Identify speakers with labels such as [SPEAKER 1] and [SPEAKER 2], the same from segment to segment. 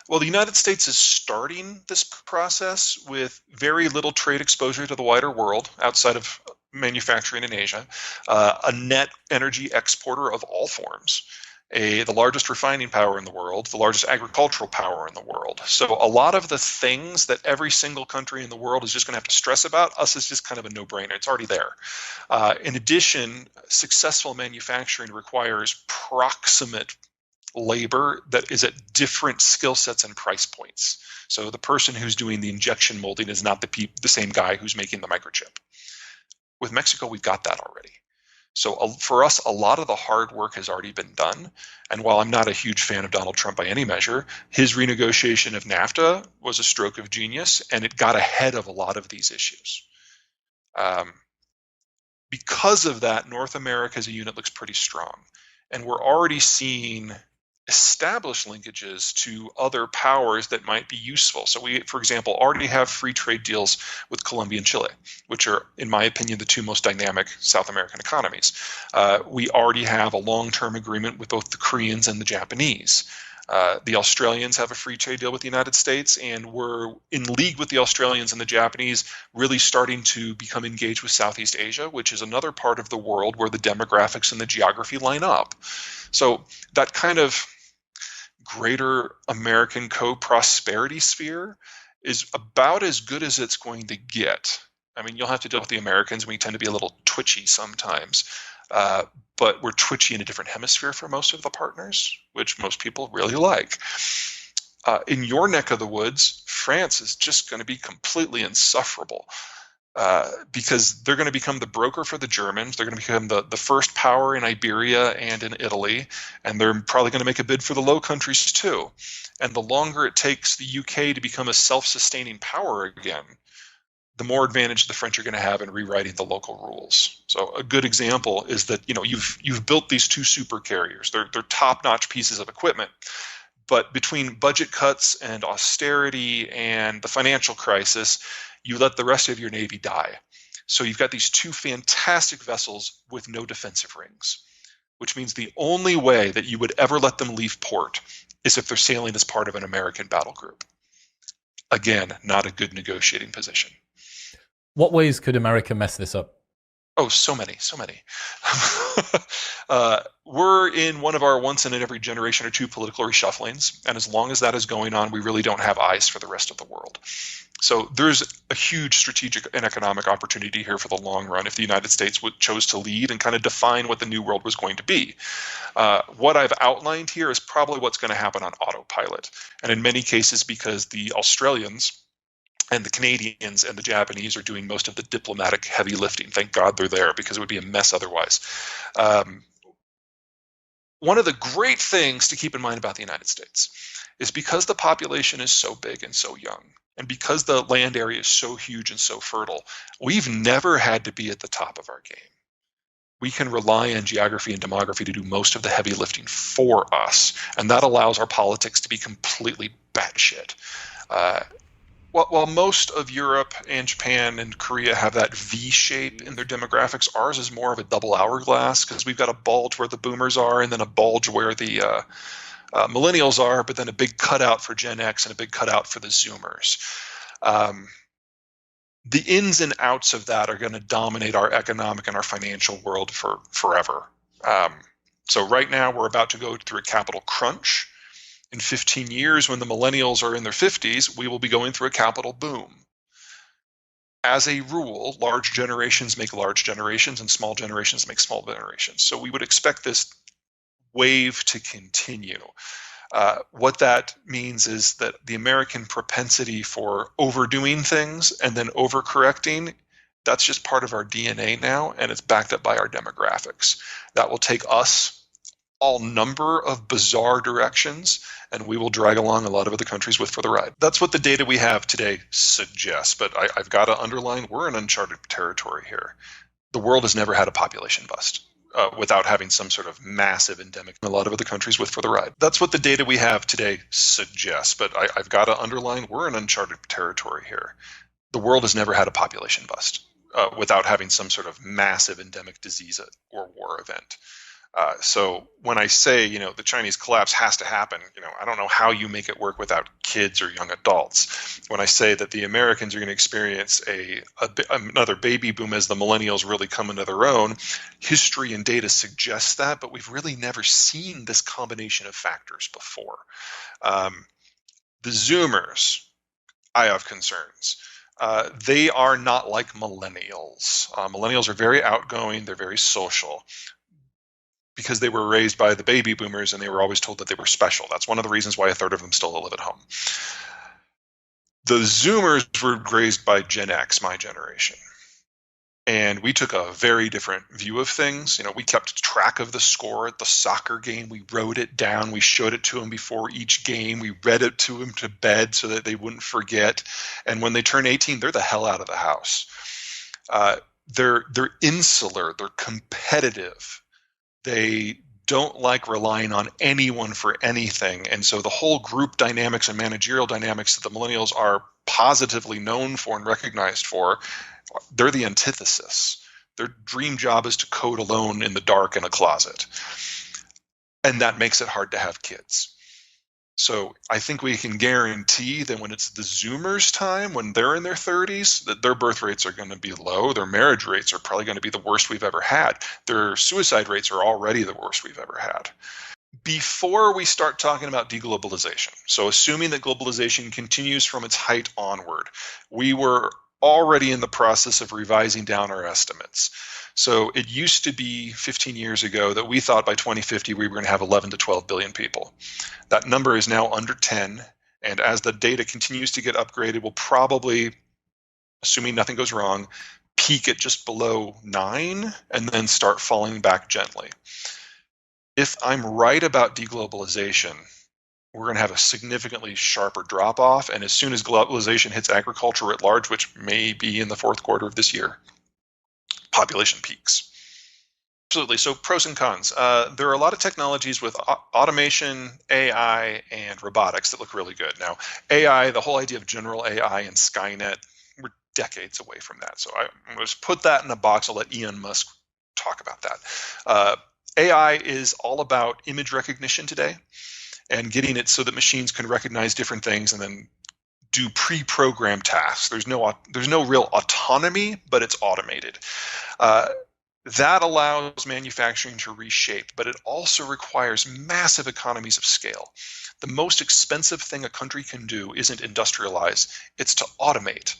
[SPEAKER 1] Well, the United States is starting this process with very little trade exposure to the wider world outside of manufacturing in Asia, a net energy exporter of all forms, the largest refining power in the world, the largest agricultural power in the world. So a lot of the things that every single country in the world is just going to have to stress about, us is just kind of a no-brainer. It's already there. In addition, successful manufacturing requires proximate labor that is at different skill sets and price points. So the person who's doing the injection molding is not the same guy who's making the microchip. With Mexico, we've got that already. So for us, a lot of the hard work has already been done. And while I'm not a huge fan of Donald Trump by any measure, his renegotiation of NAFTA was a stroke of genius, and it got ahead of a lot of these issues. Because of that, North America as a unit looks pretty strong. And we're already seeing established linkages to other powers that might be useful. So we, for example, already have free trade deals with Colombia and Chile, which are, in my opinion, the two most dynamic South American economies. We already have a long-term agreement with both the Koreans and the Japanese. The Australians have a free trade deal with the United States, and we're in league with the Australians and the Japanese, really starting to become engaged with Southeast Asia, which is another part of the world where the demographics and the geography line up. So that kind of greater American co-prosperity sphere is about as good as it's going to get. I mean, you'll have to deal with the Americans. We tend to be a little twitchy sometimes, but we're twitchy in a different hemisphere for most of the partners, which most people really like. In your neck of the woods, France is just going to be completely insufferable. Because they're going to become the broker for the Germans. They're going to become the first power in Iberia and in Italy, and they're probably going to make a bid for the Low Countries too. And the longer it takes the UK to become a self-sustaining power again, the more advantage the French are going to have in rewriting the local rules. So a good example is that you've built these two super carriers. They're top-notch pieces of equipment. But between budget cuts and austerity and the financial crisis, you let the rest of your Navy die. So you've got these two fantastic vessels with no defensive rings, which means the only way that you would ever let them leave port is if they're sailing as part of an American battle group. Again, not a good negotiating position.
[SPEAKER 2] What ways could America mess this up?
[SPEAKER 1] Oh, so many. We're in one of our once in every generation or two political reshufflings, and as long as that is going on, we really don't have eyes for the rest of the world. So there's a huge strategic and economic opportunity here for the long run if the United States chose to lead and kind of define what the new world was going to be. What I've outlined here is probably what's going to happen on autopilot, and in many cases because the Australians and the Canadians and the Japanese are doing most of the diplomatic heavy lifting. Thank God they're there, because it would be a mess otherwise. One of the great things to keep in mind about the United States is because the population is so big and so young, and because the land area is so huge and so fertile, we've never had to be at the top of our game. We can rely on geography and demography to do most of the heavy lifting for us, and that allows our politics to be completely batshit. While most of Europe and Japan and Korea have that V shape in their demographics, ours is more of a double hourglass, because we've got a bulge where the boomers are and then a bulge where the millennials are, but then a big cutout for Gen X and a big cutout for the Zoomers. The ins and outs of that are going to dominate our economic and our financial world for forever. So right now we're about to go through a capital crunch. In 15 years, when the millennials are in their 50s, we will be going through a capital boom. As a rule, large generations make large generations and small generations make small generations. So we would expect this wave to continue. What that means is that the American propensity for overdoing things and then overcorrecting, that's just part of our DNA now, and it's backed up by our demographics. That will take us all number of bizarre directions, and we will drag along a lot of other countries for the ride. That's what the data we have today suggests, but I've got to underline, we're in uncharted territory here. The world has never had a population bust without having some sort of massive endemic in a lot of other countries for the ride. That's what the data we have today suggests, but I've got to underline, we're in uncharted territory here. The world has never had a population bust without having some sort of massive endemic disease or war event. So when I say, the Chinese collapse has to happen, I don't know how you make it work without kids or young adults. When I say that the Americans are going to experience another baby boom as the millennials really come into their own, history and data suggests that, but we've really never seen this combination of factors before. The Zoomers, I have concerns. They are not like millennials. Millennials are very outgoing. They're very social because they were raised by the baby boomers and they were always told that they were special. That's one of the reasons why a third of them still live at home. The Zoomers were raised by Gen X, my generation. And we took a very different view of things. We kept track of the score at the soccer game. We wrote it down. We showed it to them before each game. We read it to them to bed so that they wouldn't forget. And when they turn 18, they're the hell out of the house. They're insular. They're competitive. They don't like relying on anyone for anything. And so the whole group dynamics and managerial dynamics that the millennials are positively known for and recognized for, they're the antithesis. Their dream job is to code alone in the dark in a closet. And that makes it hard to have kids. So I think we can guarantee that when it's the Zoomers' time, when they're in their 30s, that their birth rates are going to be low. Their marriage rates are probably going to be the worst we've ever had. Their suicide rates are already the worst we've ever had. Before we start talking about deglobalization, so assuming that globalization continues from its height onward, we were already in the process of revising down our estimates. So it used to be 15 years ago that we thought by 2050 we were going to have 11 to 12 billion people. That number is now under 10, and as the data continues to get upgraded, we'll probably, assuming nothing goes wrong, peak at just below 9 and then start falling back gently. If I'm right about deglobalization, we're going to have a significantly sharper drop-off, and as soon as globalization hits agriculture at large, which may be in the fourth quarter of this year, population peaks. Absolutely. So pros and cons. There are a lot of technologies with automation, AI, and robotics that look really good. Now, AI, the whole idea of general AI and Skynet, we're decades away from that. So I'm going to just put that in a box. I'll let Elon Musk talk about that. AI is all about image recognition today and getting it so that machines can recognize different things and then do pre-programmed tasks. There's no real autonomy, but it's automated. That allows manufacturing to reshape, but it also requires massive economies of scale. The most expensive thing a country can do isn't industrialize, it's to automate.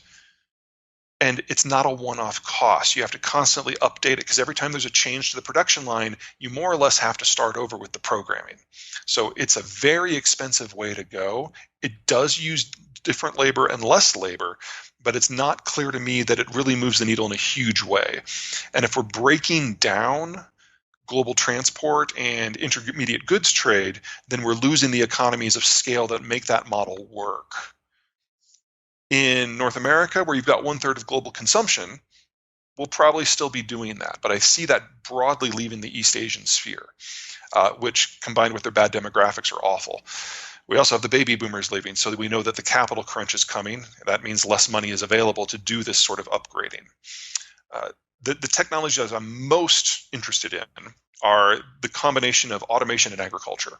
[SPEAKER 1] And it's not a one-off cost. You have to constantly update it because every time there's a change to the production line, you more or less have to start over with the programming. So it's a very expensive way to go. It does use different labor and less labor, but it's not clear to me that it really moves the needle in a huge way. And if we're breaking down global transport and intermediate goods trade, then we're losing the economies of scale that make that model work. In North America, where you've got 1/3 of global consumption, we'll probably still be doing that. But I see that broadly leaving the East Asian sphere, which combined with their bad demographics are awful. We also have the baby boomers leaving, so that we know that the capital crunch is coming. That means less money is available to do this sort of upgrading. The technologies I'm most interested in are the combination of automation and agriculture.